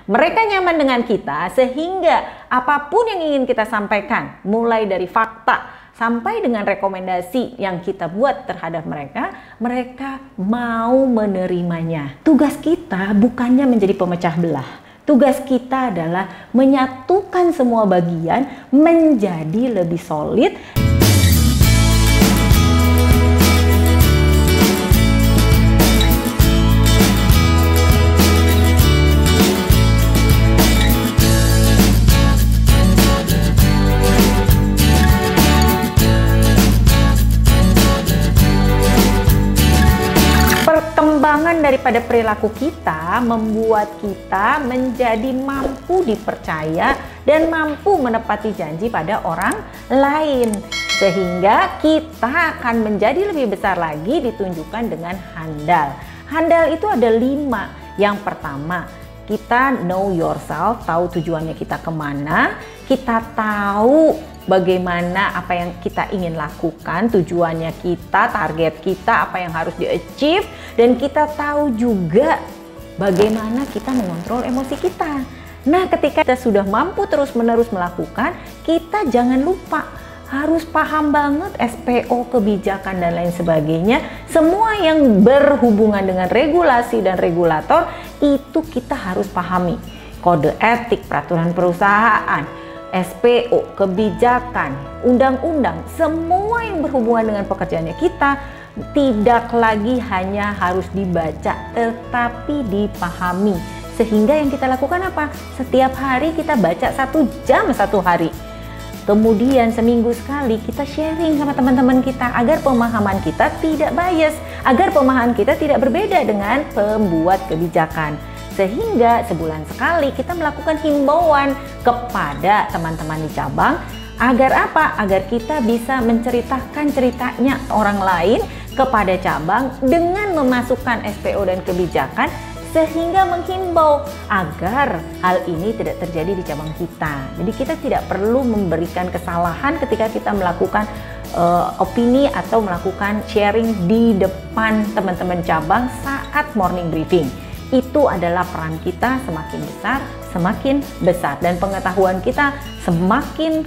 Mereka nyaman dengan kita sehingga apapun yang ingin kita sampaikan, mulai dari fakta sampai dengan rekomendasi yang kita buat terhadap mereka, mereka mau menerimanya. Tugas kita bukannya menjadi pemecah belah. Tugas kita adalah menyatukan semua bagian menjadi lebih solid. Perkembangan daripada perilaku kita membuat kita menjadi mampu dipercaya dan mampu menepati janji pada orang lain, sehingga kita akan menjadi lebih besar lagi ditunjukkan dengan handal. Handal itu ada 5. Yang pertama, kita know yourself, tahu tujuannya kita kemana, kita tahu bagaimana apa yang kita ingin lakukan, tujuannya kita, target kita, apa yang harus di-achieve, dan kita tahu juga bagaimana kita mengontrol emosi kita. Nah, ketika kita sudah mampu terus-menerus melakukan, kita jangan lupa harus paham banget SPO, kebijakan, dan lain sebagainya. Semua yang berhubungan dengan regulasi dan regulator itu kita harus pahami. Kode etik, peraturan perusahaan, SPO, kebijakan, undang-undang, semua yang berhubungan dengan pekerjaannya kita tidak lagi hanya harus dibaca, tetapi dipahami. Sehingga yang kita lakukan apa? Setiap hari kita baca 1 jam 1 hari. Kemudian seminggu sekali kita sharing sama teman-teman kita agar pemahaman kita tidak bias, agar pemahaman kita tidak berbeda dengan pembuat kebijakan. Sehingga sebulan sekali kita melakukan himbauan kepada teman-teman di cabang agar apa? Agar kita bisa menceritakan ceritanya orang lain kepada cabang dengan memasukkan SPO dan kebijakan, sehingga menghimbau agar hal ini tidak terjadi di cabang kita. Jadi kita tidak perlu memberikan kesalahan ketika kita melakukan opini atau melakukan sharing di depan teman-teman cabang saat morning briefing. Itu adalah peran kita semakin besar, dan pengetahuan kita semakin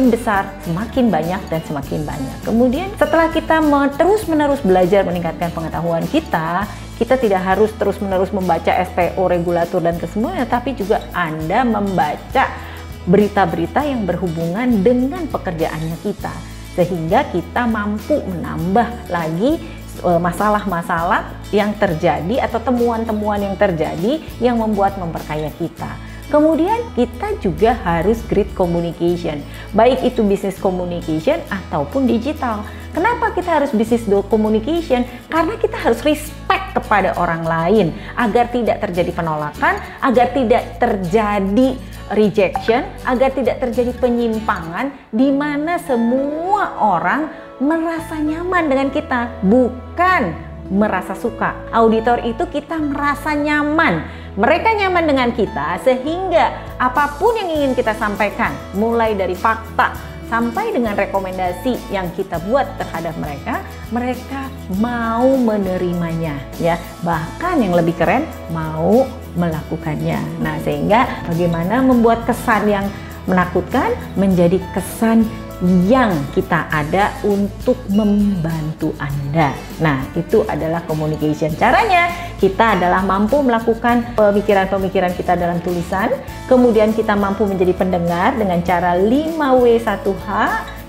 besar, semakin banyak dan semakin banyak. Kemudian setelah kita terus-menerus belajar meningkatkan pengetahuan kita tidak harus terus-menerus membaca SPO, regulator, dan kesemuanya, tapi juga Anda membaca berita-berita yang berhubungan dengan pekerjaannya kita, sehingga kita mampu menambah lagi masalah-masalah yang terjadi atau temuan-temuan yang terjadi yang memperkaya kita. Kemudian kita juga harus great communication, baik itu business communication ataupun digital. Kenapa kita harus business communication? Karena kita harus respect kepada orang lain agar tidak terjadi penolakan, agar tidak terjadi rejection, agar tidak terjadi penyimpangan di mana semua orang merasa nyaman dengan kita, bukan merasa suka. Auditor itu kita merasa nyaman. Mereka nyaman dengan kita sehingga apapun yang ingin kita sampaikan, mulai dari fakta sampai dengan rekomendasi yang kita buat terhadap mereka, mereka mau menerimanya, ya. Bahkan yang lebih keren, mau melakukannya. Nah, sehingga bagaimana membuat kesan yang menakutkan menjadi kesan yang kita ada untuk membantu Anda. Nah, itu adalah communication. Caranya kita adalah mampu melakukan pemikiran-pemikiran kita dalam tulisan, kemudian kita mampu menjadi pendengar dengan cara 5W1H,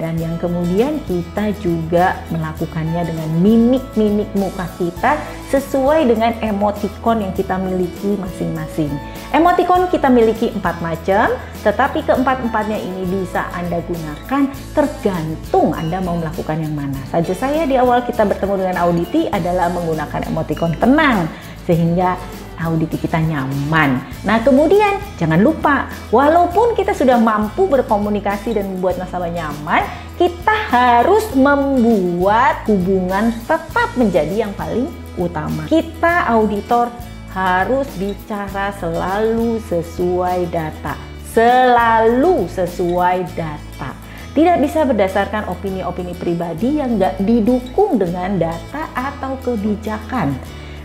dan yang kemudian kita juga melakukannya dengan mimik-mimik muka kita sesuai dengan emoticon yang kita miliki masing-masing. Emoticon kita miliki 4 macam, tetapi keempat-empatnya ini bisa Anda gunakan tergantung Anda mau melakukan yang mana. Saja saya di awal kita bertemu dengan Auditi adalah menggunakan emoticon tenang, sehingga Auditi kita nyaman. Nah, kemudian jangan lupa, walaupun kita sudah mampu berkomunikasi dan membuat nasabah nyaman, kita harus membuat hubungan tetap menjadi yang paling utama. Kita auditor harus bicara selalu sesuai data. Selalu sesuai data. Tidak bisa berdasarkan opini-opini pribadi yang nggak didukung dengan data atau kebijakan.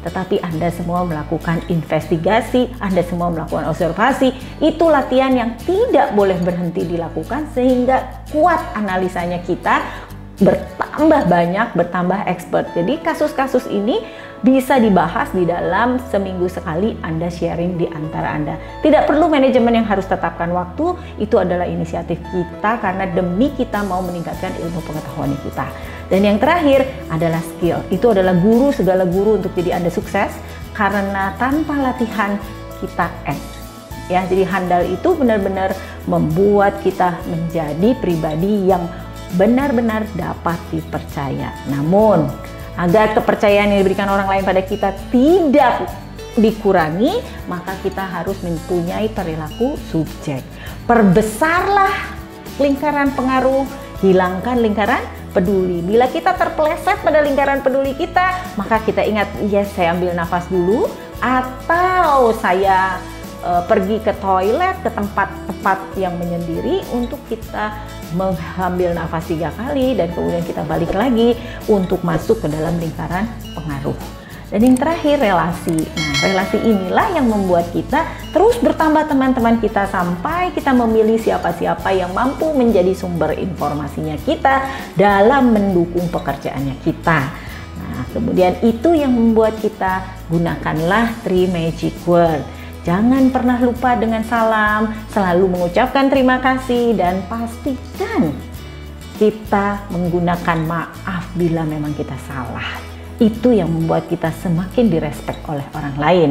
tetapi Anda semua melakukan investigasi, Anda semua melakukan observasi. Itu latihan yang tidak boleh berhenti dilakukan sehingga kuat analisanya kita, bertambah banyak, bertambah expert. Jadi kasus-kasus ini bisa dibahas di dalam seminggu sekali Anda sharing di antara Anda. Tidak perlu manajemen yang harus tetapkan waktu, itu adalah inisiatif kita karena demi kita mau meningkatkan ilmu pengetahuan kita. Dan yang terakhir adalah skill. Itu adalah guru, segala guru untuk jadi Anda sukses karena tanpa latihan kita ya. Jadi handal itu benar-benar membuat kita menjadi pribadi yang benar-benar dapat dipercaya. Namun agar kepercayaan yang diberikan orang lain pada kita tidak dikurangi, maka kita harus mempunyai perilaku subjek. Perbesarlah lingkaran pengaruh, hilangkan lingkaran peduli. Bila kita terpeleset pada lingkaran peduli kita, maka kita ingat, yes, saya ambil nafas dulu, atau saya pergi ke toilet, ke tempat-tempat yang menyendiri untuk kita mengambil nafas 3 kali dan kemudian kita balik lagi untuk masuk ke dalam lingkaran pengaruh. Dan yang terakhir, relasi. Nah, relasi inilah yang membuat kita terus bertambah teman-teman kita sampai kita memilih siapa-siapa yang mampu menjadi sumber informasinya kita dalam mendukung pekerjaannya kita. Nah, kemudian itu yang membuat kita gunakanlah 3 magic word. Jangan pernah lupa dengan salam, selalu mengucapkan terima kasih, dan pastikan kita menggunakan maaf bila memang kita salah. Itu yang membuat kita semakin direspek oleh orang lain.